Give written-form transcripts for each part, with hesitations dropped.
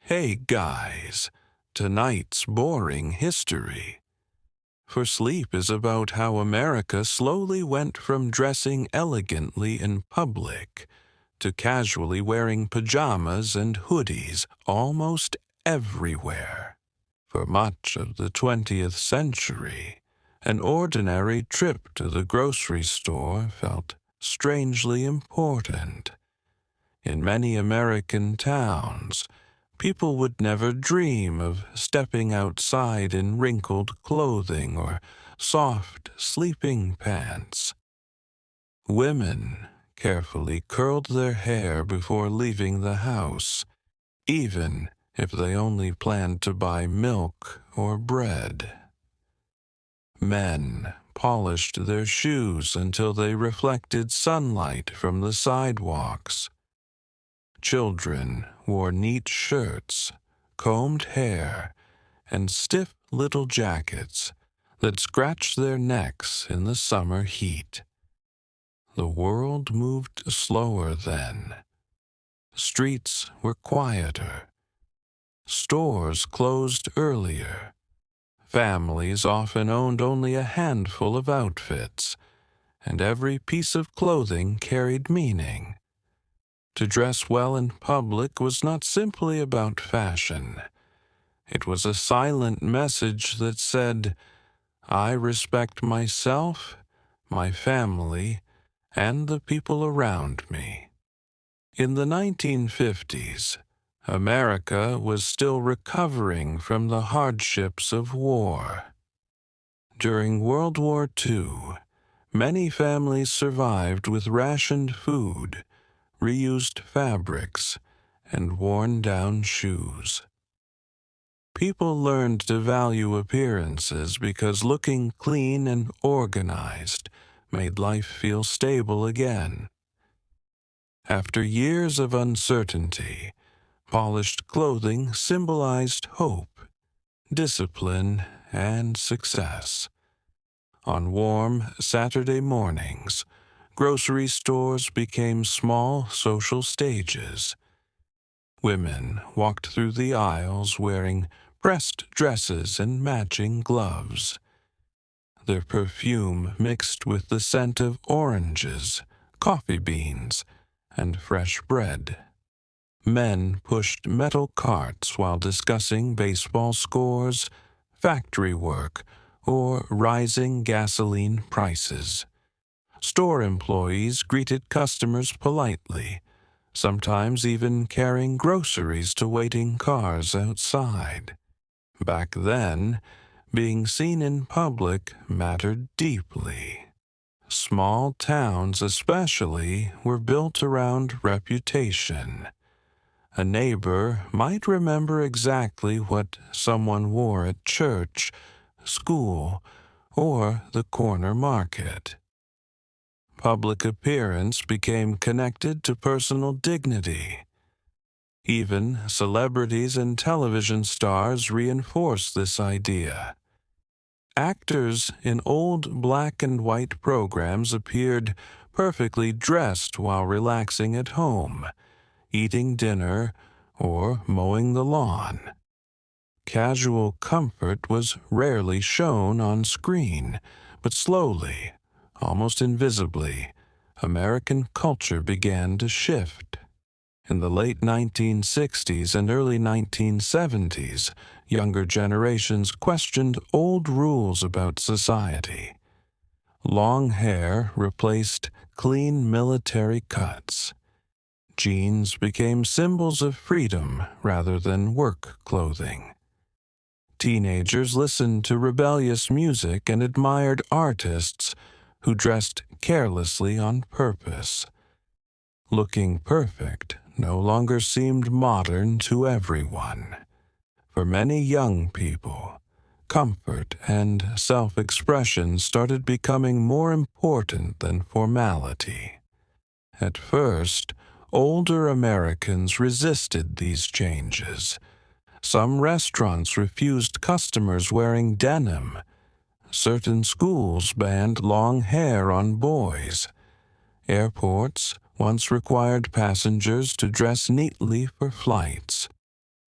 Hey guys, tonight's boring history. For Sleep is about how America slowly went from dressing elegantly in public to casually wearing pajamas and hoodies almost everywhere. For much of the 20th century, an ordinary trip to the grocery store felt strangely important. In many American towns, people would never dream of stepping outside in wrinkled clothing or soft sleeping pants. Women carefully curled their hair before leaving the house, even if they only planned to buy milk or bread. Men polished their shoes until they reflected sunlight from the sidewalks. Children wore neat shirts, combed hair, and stiff little jackets that scratched their necks in the summer heat. The world moved slower then. Streets were quieter. Stores closed earlier. Families often owned only a handful of outfits, and every piece of clothing carried meaning. To dress well in public was not simply about fashion. It was a silent message that said, I respect myself, my family, and the people around me. In the 1950s, America was still recovering from the hardships of war. During World War II, many families survived with rationed food, reused fabrics, and worn-down shoes. People learned to value appearances because looking clean and organized made life feel stable again. After years of uncertainty, polished clothing symbolized hope, discipline, and success. On warm Saturday mornings, grocery stores became small social stages. Women walked through the aisles wearing pressed dresses and matching gloves. Their perfume mixed with the scent of oranges, coffee beans, and fresh bread. Men pushed metal carts while discussing baseball scores, factory work, or rising gasoline prices. Store employees greeted customers politely, sometimes even carrying groceries to waiting cars outside. Back then, being seen in public mattered deeply. Small towns especially were built around reputation. A neighbor might remember exactly what someone wore at church, school, or the corner market. Public appearance became connected to personal dignity. Even celebrities and television stars reinforced this idea. Actors in old black and white programs appeared perfectly dressed while relaxing at home, eating dinner, or mowing the lawn. Casual comfort was rarely shown on screen, but slowly, almost invisibly, American culture began to shift. In the late 1960s and early 1970s, younger generations questioned old rules about society. Long hair replaced clean military cuts. Jeans became symbols of freedom rather than work clothing. Teenagers listened to rebellious music and admired artists who dressed carelessly on purpose. Looking perfect no longer seemed modern to everyone. For many young people, comfort and self-expression started becoming more important than formality. At first, older Americans resisted these changes. Some restaurants refused customers wearing denim. Certain schools banned long hair on boys. Airports once required passengers to dress neatly for flights.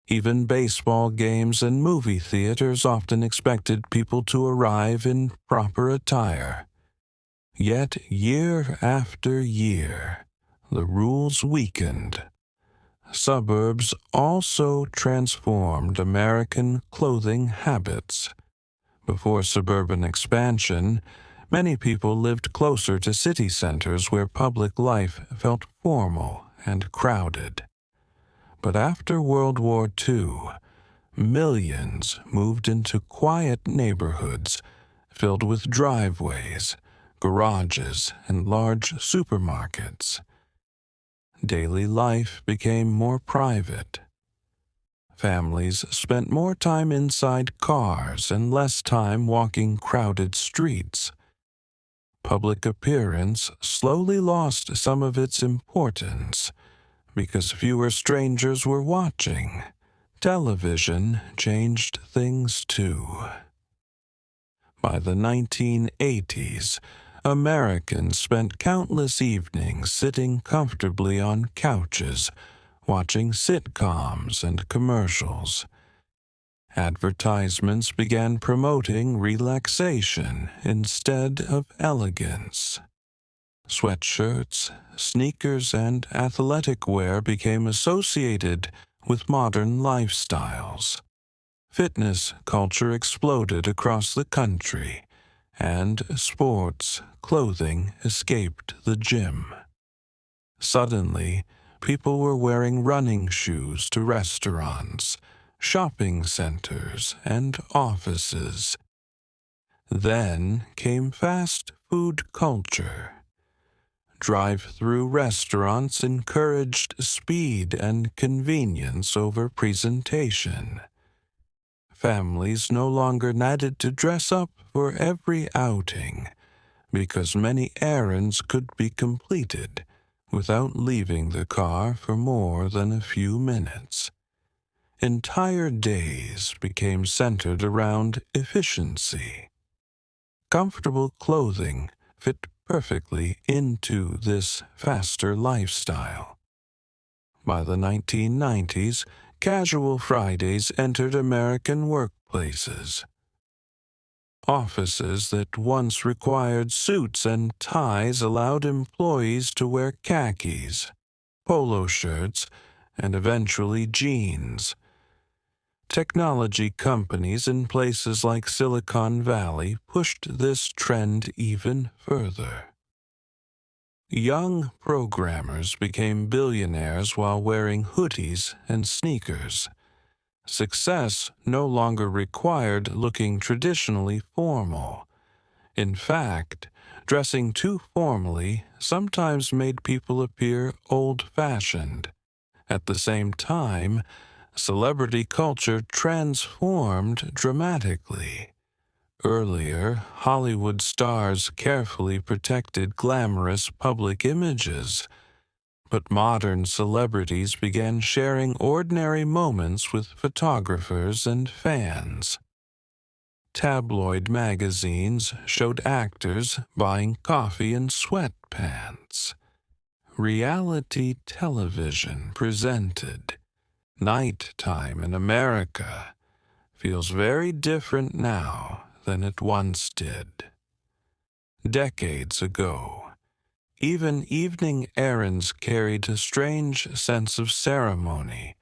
Even baseball games and movie theaters often expected people to arrive in proper attire. Yet year after year, the rules weakened. Suburbs also transformed American clothing habits. Before suburban expansion, many people lived closer to city centers where public life felt formal and crowded. But after World War II, millions moved into quiet neighborhoods filled with driveways, garages, and large supermarkets. Daily life became more private. Families spent more time inside cars and less time walking crowded streets. Public appearance slowly lost some of its importance because fewer strangers were watching. Television changed things too. By the 1980s, Americans spent countless evenings sitting comfortably on couches, watching sitcoms and commercials. Advertisements began promoting relaxation instead of elegance. Sweatshirts, sneakers, and athletic wear became associated with modern lifestyles. Fitness culture exploded across the country, and sports clothing escaped the gym. Suddenly, people were wearing running shoes to restaurants, shopping centers, and offices. Then came fast food culture. Drive-through restaurants encouraged speed and convenience over presentation. Families no longer needed to dress up for every outing because many errands could be completed without leaving the car for more than a few minutes. Entire days became centered around efficiency. Comfortable clothing fit perfectly into this faster lifestyle. By the 1990s, casual Fridays entered American workplaces. Offices that once required suits and ties allowed employees to wear khakis, polo shirts, and eventually jeans. Technology companies in places like Silicon Valley pushed this trend even further. Young programmers became billionaires while wearing hoodies and sneakers. Success no longer required looking traditionally formal. In fact, dressing too formally sometimes made people appear old-fashioned. At the same time, celebrity culture transformed dramatically. Earlier, Hollywood stars carefully protected glamorous public images, but modern celebrities began sharing ordinary moments with photographers and fans. Tabloid magazines showed actors buying coffee in sweatpants. Reality television presented nighttime in America feels very different now than it once did. Decades ago, even evening errands carried a strange sense of ceremony.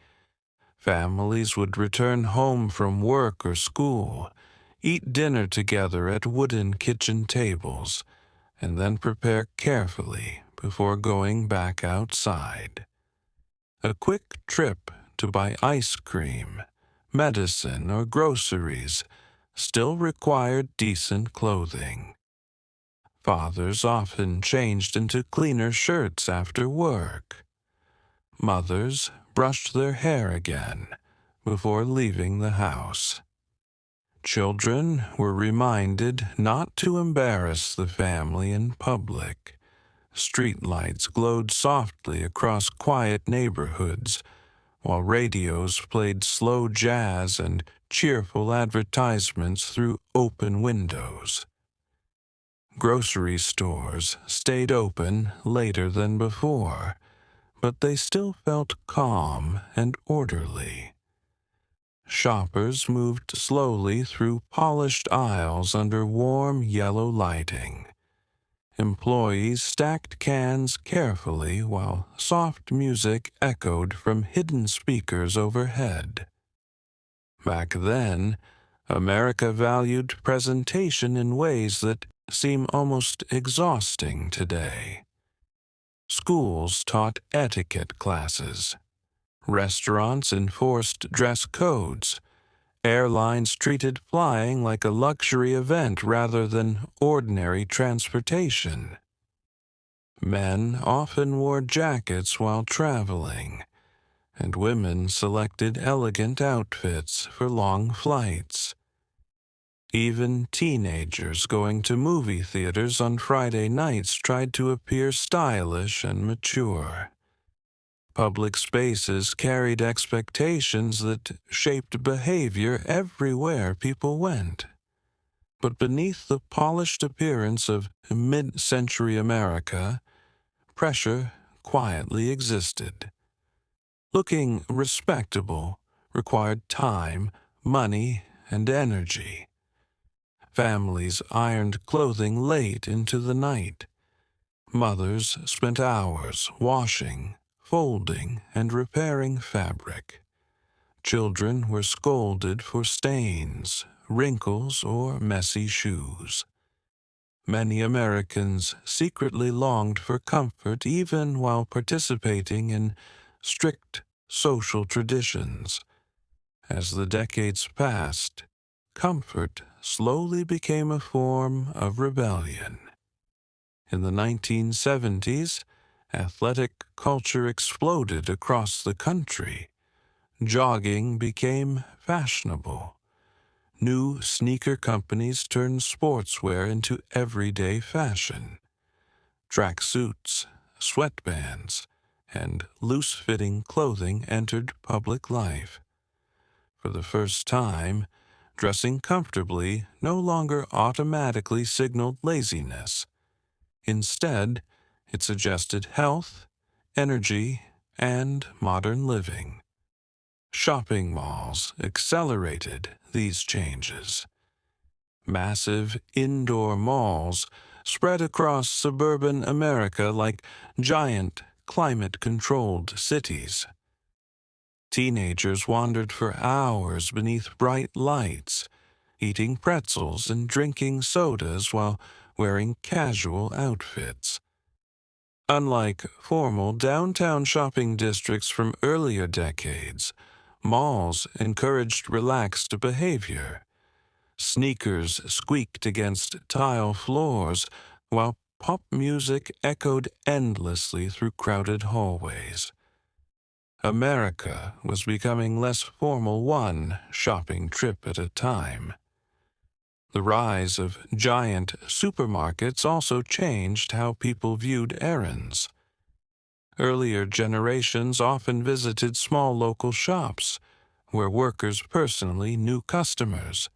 Families would return home from work or school, eat dinner together at wooden kitchen tables, and then prepare carefully before going back outside. A quick trip to buy ice cream, medicine, or groceries still required decent clothing. Fathers often changed into cleaner shirts after work. Mothers brushed their hair again before leaving the house. Children were reminded not to embarrass the family in public. Streetlights glowed softly across quiet neighborhoods, while radios played slow jazz and cheerful advertisements through open windows. Grocery stores stayed open later than before, but they still felt calm and orderly. shoppers moved slowly through polished aisles under warm yellow lighting. Employees stacked cans carefully while soft music echoed from hidden speakers overhead. Back then, America valued presentation in ways that seem almost exhausting today. Schools taught etiquette classes. Restaurants enforced dress codes. Airlines treated flying like a luxury event rather than ordinary transportation. Men often wore jackets while traveling, and women selected elegant outfits for long flights. Even teenagers going to movie theaters on Friday nights tried to appear stylish and mature. Public spaces carried expectations that shaped behavior everywhere people went. But beneath the polished appearance of mid-century America, pressure quietly existed. Looking respectable required time, money, and energy. Families ironed clothing late into the night. Mothers spent hours washing, folding, and repairing fabric. Children were scolded for stains, wrinkles, or messy shoes. Many Americans secretly longed for comfort even while participating in strict social traditions. As the decades passed, comfort slowly became a form of rebellion. In the 1970s, athletic culture exploded across the country. Jogging became fashionable. New sneaker companies turned sportswear into everyday fashion. Tracksuits, sweatbands, and loose-fitting clothing entered public life. For the first time, dressing comfortably no longer automatically signaled laziness. Instead, it suggested health, energy, and modern living. Shopping malls accelerated these changes. Massive indoor malls spread across suburban America like giant, climate-controlled cities. Teenagers wandered for hours beneath bright lights, eating pretzels and drinking sodas while wearing casual outfits. Unlike formal downtown shopping districts from earlier decades, malls encouraged relaxed behavior. Sneakers squeaked against tile floors, while pop music echoed endlessly through crowded hallways. America was becoming less formal one shopping trip at a time. The rise of giant supermarkets also changed how people viewed errands. Earlier generations often visited small local shops, where workers personally knew customers.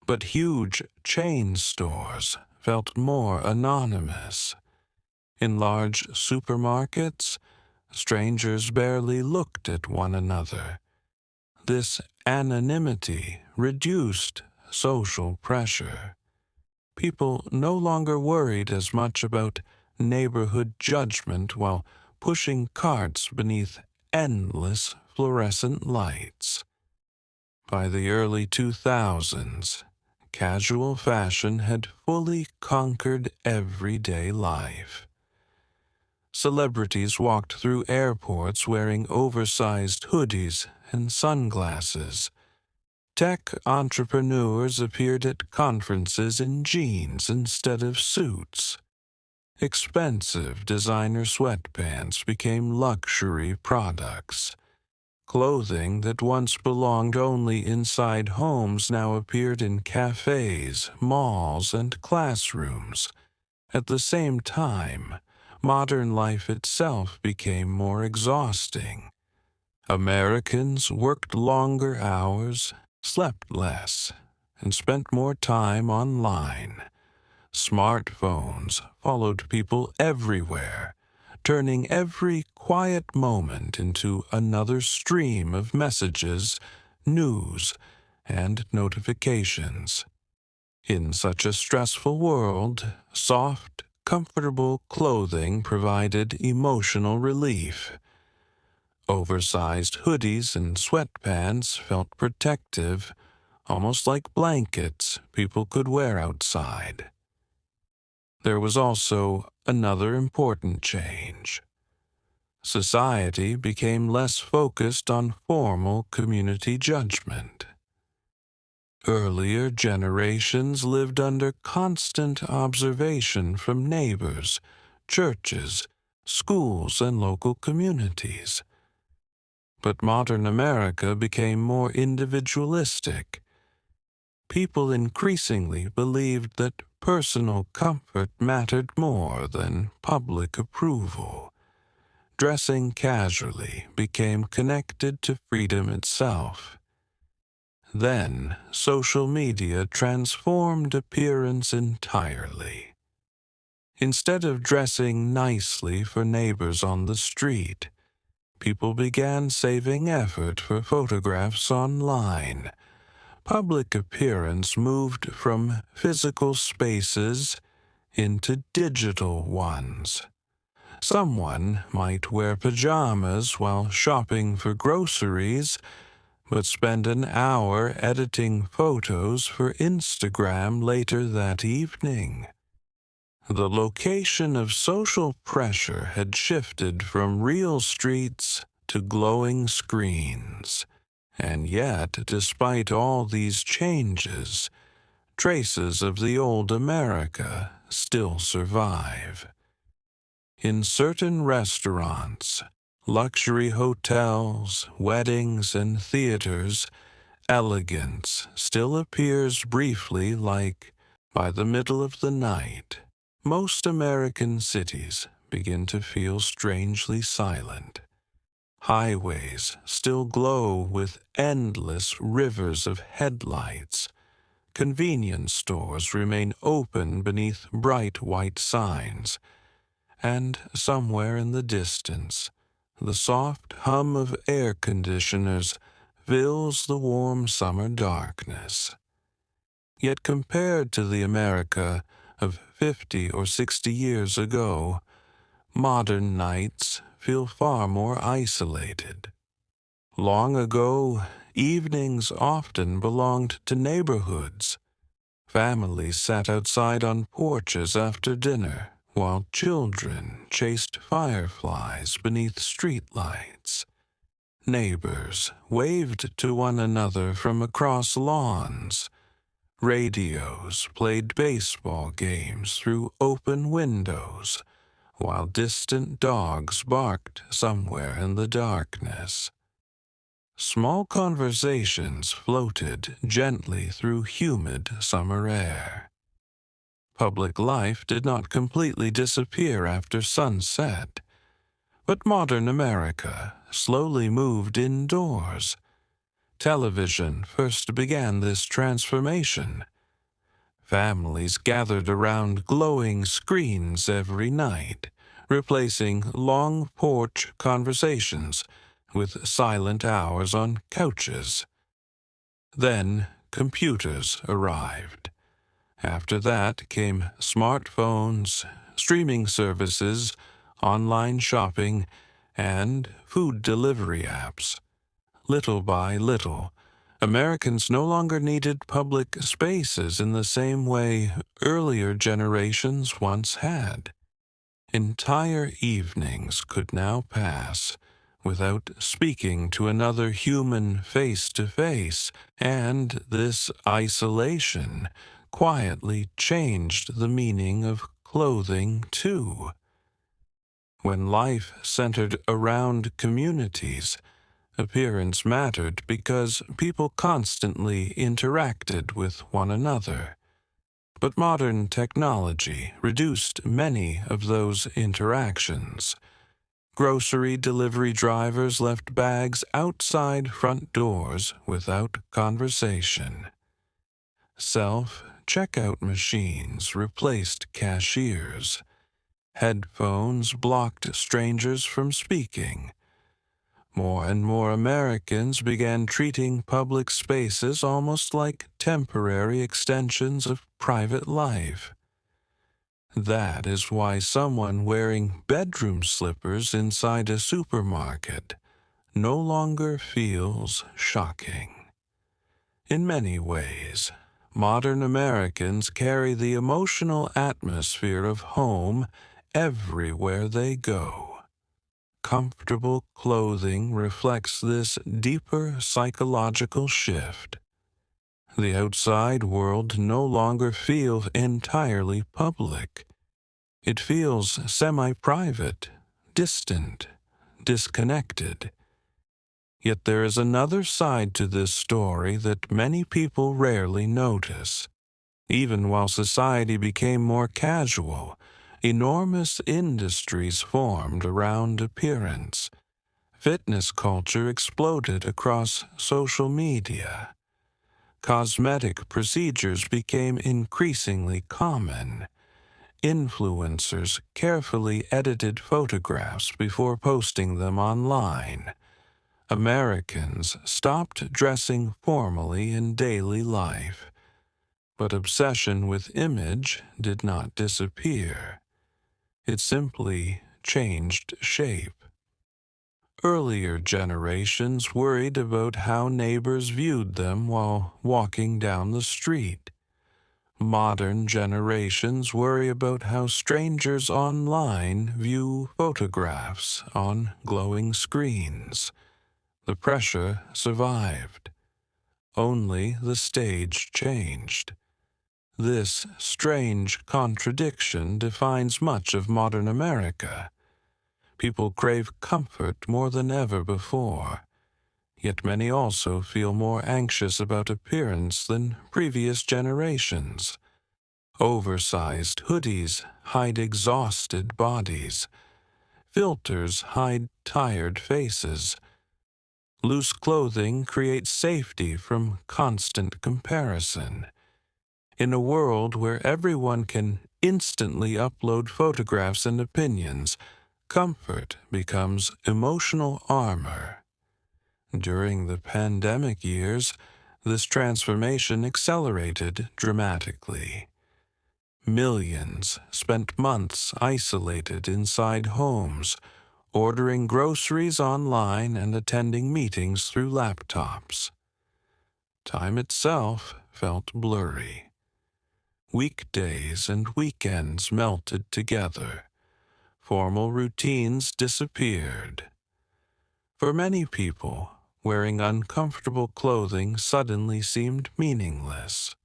But huge chain stores felt more anonymous. In large supermarkets, strangers barely looked at one another. This anonymity reduced social pressure. People no longer worried as much about neighborhood judgment while pushing carts beneath endless fluorescent lights. By the early 2000s, casual fashion had fully conquered everyday life. Celebrities walked through airports wearing oversized hoodies and sunglasses. Tech entrepreneurs appeared at conferences in jeans instead of suits. Expensive designer sweatpants became luxury products. Clothing that once belonged only inside homes now appeared in cafes, malls, and classrooms. At the same time, modern life itself became more exhausting. Americans worked longer hours, slept less, and spent more time online. Smartphones followed people everywhere, turning every quiet moment into another stream of messages news, and notifications. In such a stressful world, soft, comfortable clothing provided emotional relief. Oversized hoodies and sweatpants felt protective, almost like blankets people could wear outside. There was also another important change. Society became less focused on formal community judgment. Earlier generations lived under constant observation from neighbors, churches, schools, and local communities. But modern America became more individualistic. People increasingly believed that personal comfort mattered more than public approval. Dressing casually became connected to freedom itself. Then, social media transformed appearance entirely. Instead of dressing nicely for neighbors on the street, people began saving effort for photographs online. Public appearance moved from physical spaces into digital ones. Someone might wear pajamas while shopping for groceries, but spend an hour editing photos for Instagram later that evening. The location of social pressure had shifted from real streets to glowing screens. And yet, despite all these changes, traces of the old America still survive. In certain restaurants, luxury hotels, weddings, and theaters, elegance still appears briefly, like by the middle of the night. Most American cities begin to feel strangely silent. Highways still glow with endless rivers of headlights. Convenience stores remain open beneath bright white signs. And somewhere in the distance, the soft hum of air conditioners fills the warm summer darkness. Yet compared to the America of 50 or 60 years ago, modern nights feel far more isolated. Long ago, evenings often belonged to neighborhoods. Families sat outside on porches after dinner, while children chased fireflies beneath streetlights. Neighbors waved to one another from across lawns. Radios played baseball games through open windows, while distant dogs barked somewhere in the darkness. Small conversations floated gently through humid summer air. Public life did not completely disappear after sunset, but modern America slowly moved indoors. Television first began this transformation. Families gathered around glowing screens every night, replacing long porch conversations with silent hours on couches. Then computers arrived. After that came smartphones, streaming services, online shopping, and food delivery apps. Little by little, Americans no longer needed public spaces in the same way earlier generations once had. Entire evenings could now pass without speaking to another human face to face, and this isolation quietly changed the meaning of clothing too. When life centered around communities, appearance mattered because people constantly interacted with one another. But modern technology reduced many of those interactions. Grocery delivery drivers left bags outside front doors without conversation. Self-checkout machines replaced cashiers. Headphones blocked strangers from speaking. More and more Americans began treating public spaces almost like temporary extensions of private life. That is why someone wearing bedroom slippers inside a supermarket no longer feels shocking. In many ways, modern Americans carry the emotional atmosphere of home everywhere they go. Comfortable clothing reflects this deeper psychological shift. The outside world no longer feels entirely public. It feels semi-private, distant, disconnected. Yet there is another side to this story that many people rarely notice. Even while society became more casual, enormous industries formed around appearance. Fitness culture exploded across social media. Cosmetic procedures became increasingly common. Influencers carefully edited photographs before posting them online. Americans stopped dressing formally in daily life, but obsession with image did not disappear. It simply changed shape. Earlier generations worried about how neighbors viewed them while walking down the street. Modern generations worry about how strangers online view photographs on glowing screens. The pressure survived. Only the stage changed. This strange contradiction defines much of modern America. People crave comfort more than ever before, yet many also feel more anxious about appearance than previous generations. Oversized hoodies hide exhausted bodies. Filters hide tired faces. Loose clothing creates safety from constant comparison. In a world where everyone can instantly upload photographs and opinions, comfort becomes emotional armor. During the pandemic years, this transformation accelerated dramatically. Millions spent months isolated inside homes, ordering groceries online and attending meetings through laptops. Time itself felt blurry. Weekdays and weekends melted together. Formal routines disappeared. For many people, wearing uncomfortable clothing suddenly seemed meaningless.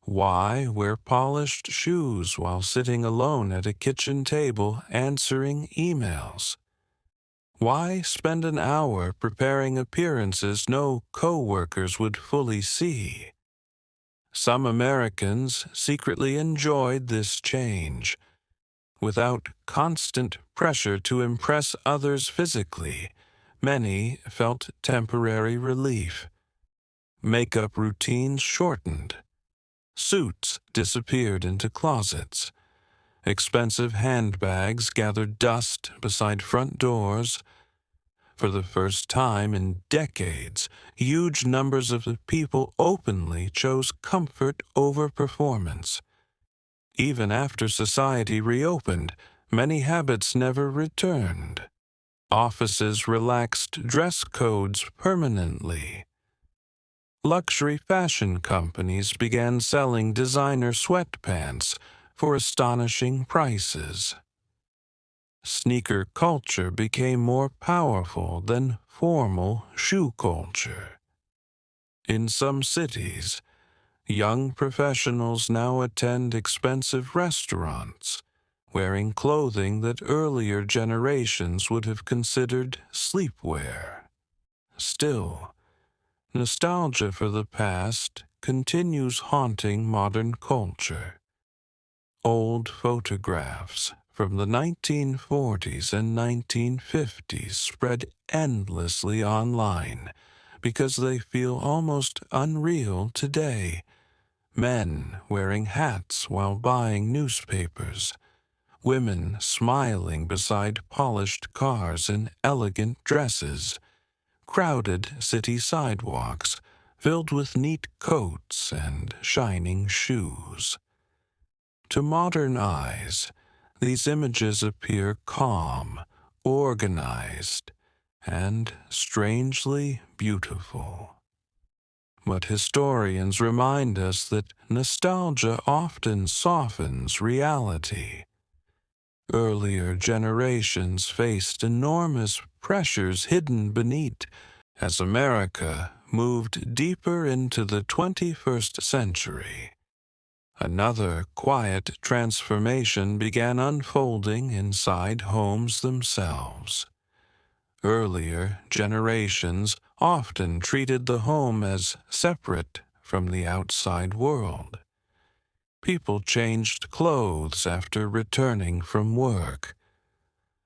Why wear polished shoes while sitting alone at a kitchen table answering emails? Why spend an hour preparing appearances no co-workers would fully see? Some Americans secretly enjoyed this change. Without constant pressure to impress others physically, many felt temporary relief. Makeup routines shortened. Suits disappeared into closets. Expensive handbags gathered dust beside front doors. For the first time in decades, huge numbers of the people openly chose comfort over performance. Even after society reopened, many habits never returned. Offices relaxed dress codes permanently. Luxury fashion companies began selling designer sweatpants for astonishing prices. Sneaker culture became more powerful than formal shoe culture. In some cities, young professionals now attend expensive restaurants, wearing clothing that earlier generations would have considered sleepwear. Still, nostalgia for the past continues haunting modern culture. Old photographs from the 1940s and 1950s spread endlessly online because they feel almost unreal today. Men wearing hats while buying newspapers, women smiling beside polished cars in elegant dresses, crowded city sidewalks filled with neat coats and shining shoes. To modern eyes, these images appear calm, organized, and strangely beautiful. But historians remind us that nostalgia often softens reality. Earlier generations faced enormous pressures hidden beneath as America moved deeper into the 21st century. Another quiet transformation began unfolding inside homes themselves. Earlier generations often treated the home as separate from the outside world. People changed clothes after returning from work.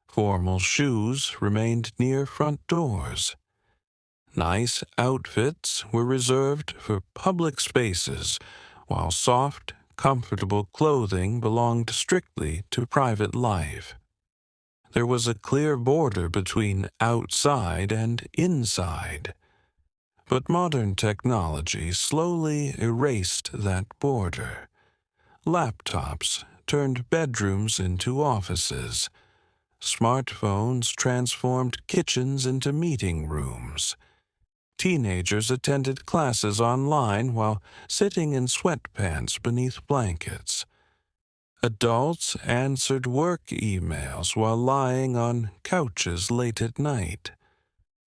Formal shoes remained near front doors. Nice outfits were reserved for public spaces, while soft, comfortable clothing belonged strictly to private life. There was a clear border between outside and inside. But modern technology slowly erased that border. Laptops turned bedrooms into offices. Smartphones transformed kitchens into meeting rooms. Teenagers attended classes online while sitting in sweatpants beneath blankets. Adults answered work emails while lying on couches late at night.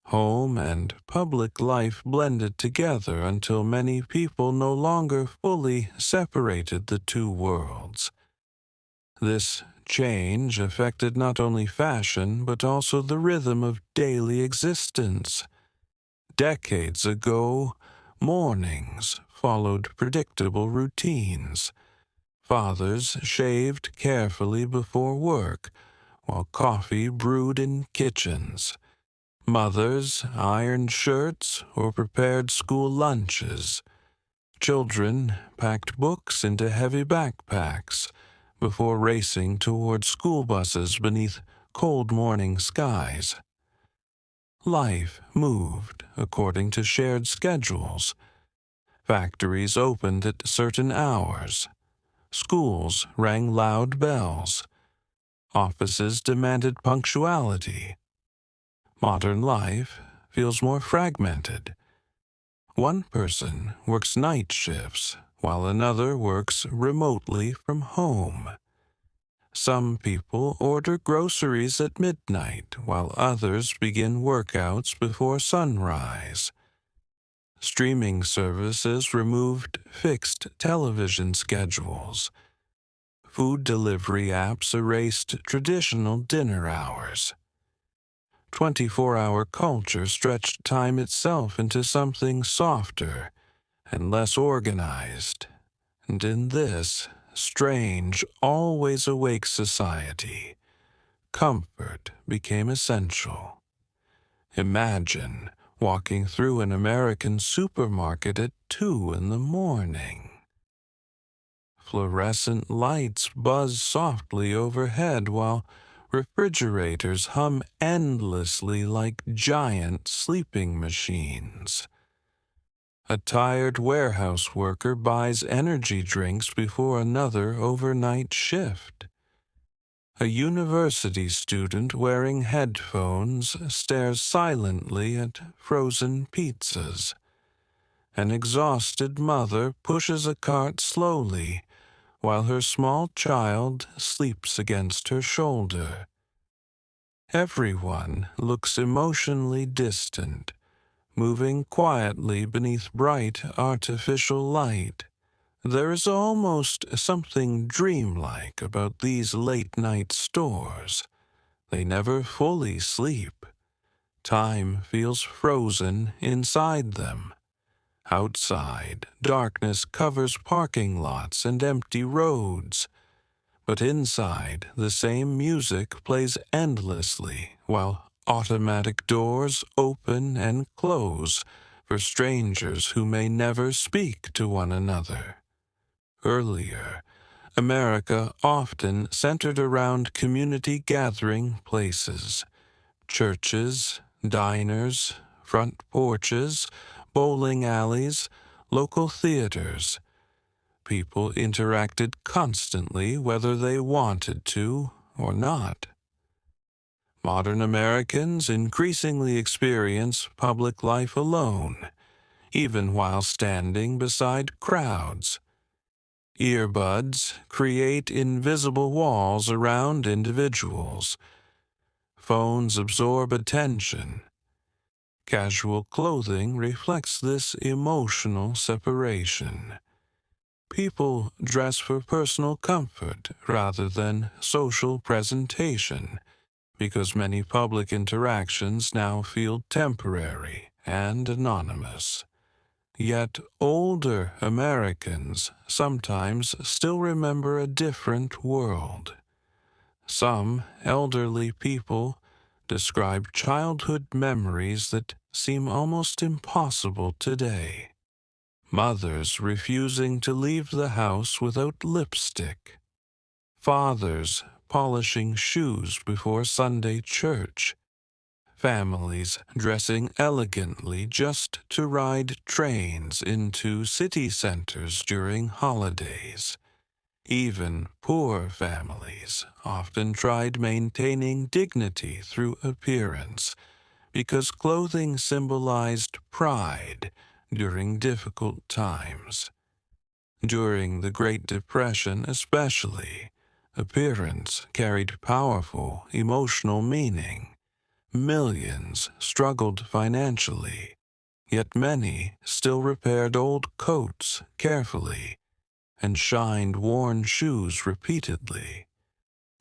Home and public life blended together until many people no longer fully separated the two worlds. This change affected not only fashion but also the rhythm of daily existence. Decades ago, mornings followed predictable routines. Fathers shaved carefully before work, while coffee brewed in kitchens. Mothers ironed shirts or prepared school lunches. Children packed books into heavy backpacks before racing toward school buses beneath cold morning skies. Life moved according to shared schedules. Factories opened at certain hours. Schools rang loud bells. Offices demanded punctuality. Modern life feels more fragmented. One person works night shifts while another works remotely from home. Some people order groceries at midnight while others begin workouts before sunrise. Streaming services removed fixed television schedules. Food delivery apps erased traditional dinner hours. 24-hour culture stretched time itself into something softer and less organized. And in this strange, always awake society, comfort became essential. Imagine walking through an American supermarket at 2 in the morning. Fluorescent lights buzz softly overhead while refrigerators hum endlessly like giant sleeping machines. A tired warehouse worker buys energy drinks before another overnight shift. A university student wearing headphones stares silently at frozen pizzas. An exhausted mother pushes a cart slowly while her small child sleeps against her shoulder. Everyone looks emotionally distant, moving quietly beneath bright artificial light. There is almost something dreamlike about these late-night stores. They never fully sleep. Time feels frozen inside them. Outside, darkness covers parking lots and empty roads. But inside, the same music plays endlessly, while automatic doors open and close for strangers who may never speak to one another. Earlier, America often centered around community gathering places, churches, diners, front porches, bowling alleys, local theaters. People interacted constantly whether they wanted to or not. Modern Americans increasingly experience public life alone, even while standing beside crowds. Earbuds create invisible walls around individuals. Phones absorb attention. Casual clothing reflects this emotional separation. People dress for personal comfort rather than social presentation, because many public interactions now feel temporary and anonymous. Yet older Americans sometimes still remember a different world. Some elderly people describe childhood memories that seem almost impossible today. Mothers refusing to leave the house without lipstick. Fathers polishing shoes before Sunday church. Families dressing elegantly just to ride trains into city centers during holidays. Even poor families often tried maintaining dignity through appearance, because clothing symbolized pride during difficult times. During the Great Depression especially, appearance carried powerful emotional meaning. Millions struggled financially, yet many still repaired old coats carefully and shined worn shoes repeatedly.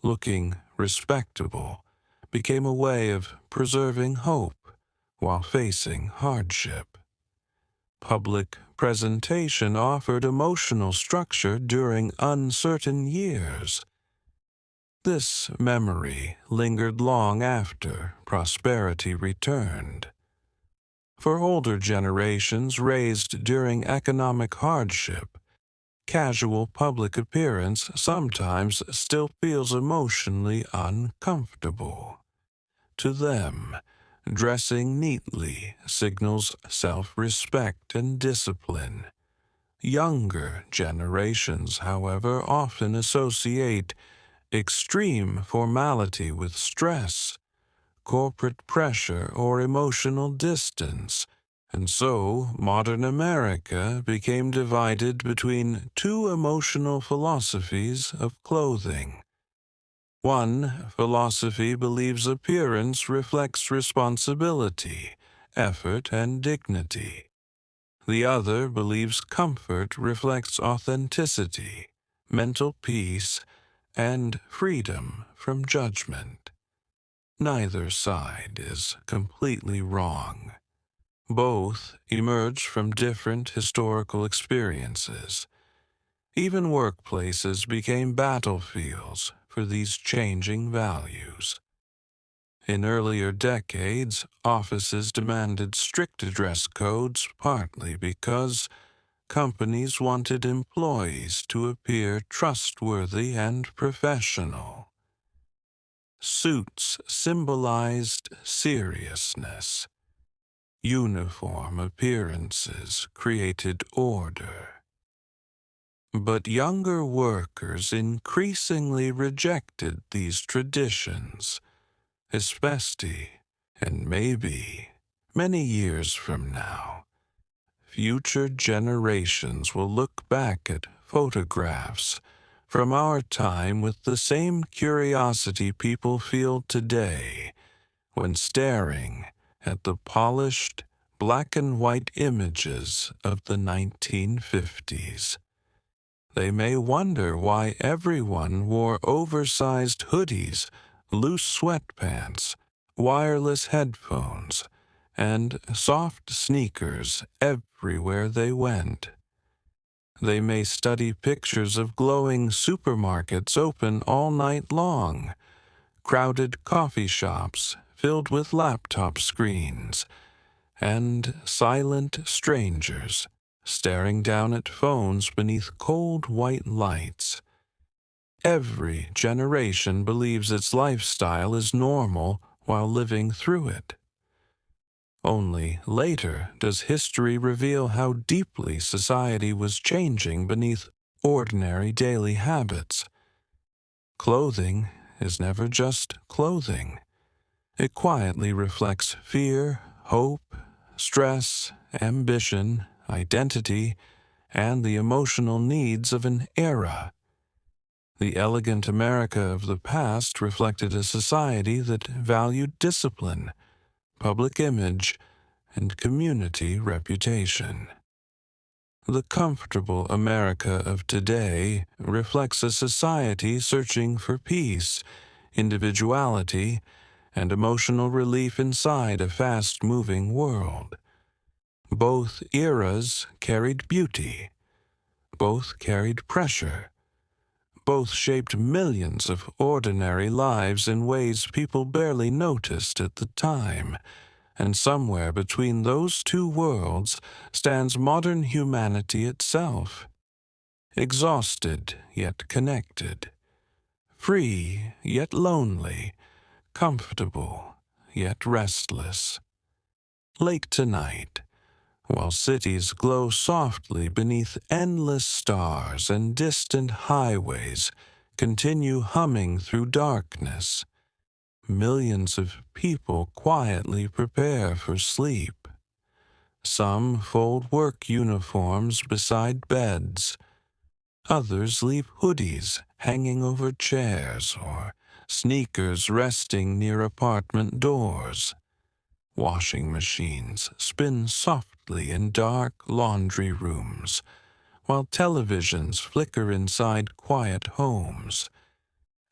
Looking respectable became a way of preserving hope while facing hardship. Public presentation offered emotional structure during uncertain years. This memory lingered long after prosperity returned. For older generations raised during economic hardship, casual public appearance sometimes still feels emotionally uncomfortable. To them, dressing neatly signals self-respect and discipline. Younger generations, however, often associate extreme formality with stress, corporate pressure, or emotional distance, and so modern America became divided between two emotional philosophies of clothing. One philosophy believes appearance reflects responsibility, effort, and dignity. The other believes comfort reflects authenticity, mental peace, and freedom from judgment. Neither side is completely wrong. Both emerge from different historical experiences. Even workplaces became battlefields for these changing values. In earlier decades, offices demanded strict dress codes partly because companies wanted employees to appear trustworthy and professional. Suits symbolized seriousness. Uniform appearances created order. But younger workers increasingly rejected these traditions, especially, and maybe, many years from now. Future generations will look back at photographs from our time with the same curiosity people feel today when staring at the polished black and white images of the 1950s. They may wonder why everyone wore oversized hoodies, loose sweatpants, wireless headphones, and soft sneakers everywhere they went. They may study pictures of glowing supermarkets open all night long, crowded coffee shops filled with laptop screens, and silent strangers staring down at phones beneath cold white lights. Every generation believes its lifestyle is normal while living through it. Only later does history reveal how deeply society was changing beneath ordinary daily habits. Clothing is never just clothing. It quietly reflects fear, hope, stress, ambition, identity, and the emotional needs of an era. The elegant America of the past reflected a society that valued discipline, public image, and community reputation. The comfortable America of today reflects a society searching for peace, individuality, and emotional relief inside a fast-moving world. Both eras carried beauty. Both carried pressure. Both shaped millions of ordinary lives in ways people barely noticed at the time. And somewhere between those two worlds stands modern humanity itself. Exhausted yet connected. Free yet lonely. Comfortable yet restless. Late tonight, while cities glow softly beneath endless stars and distant highways continue humming through darkness, millions of people quietly prepare for sleep. Some fold work uniforms beside beds. Others leave hoodies hanging over chairs or sneakers resting near apartment doors. Washing machines spin softly in dark laundry rooms, while televisions flicker inside quiet homes.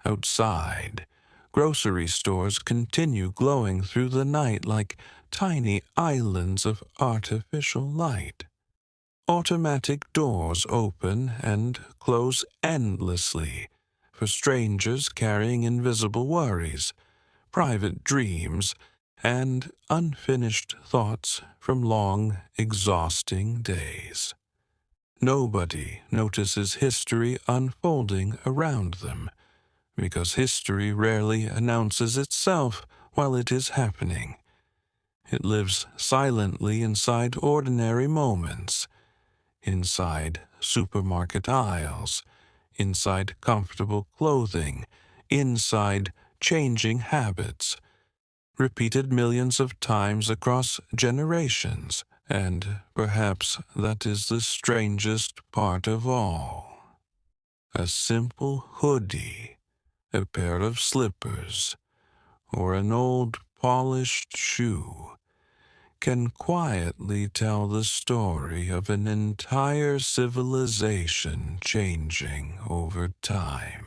Outside, grocery stores continue glowing through the night like tiny islands of artificial light. Automatic doors open and close endlessly for strangers carrying invisible worries, private dreams, and unfinished thoughts from long, exhausting days. Nobody notices history unfolding around them, because history rarely announces itself while it is happening. It lives silently inside ordinary moments, inside supermarket aisles, inside comfortable clothing, inside changing habits, repeated millions of times across generations, and perhaps that is the strangest part of all. A simple hoodie, a pair of slippers, or an old polished shoe can quietly tell the story of an entire civilization changing over time.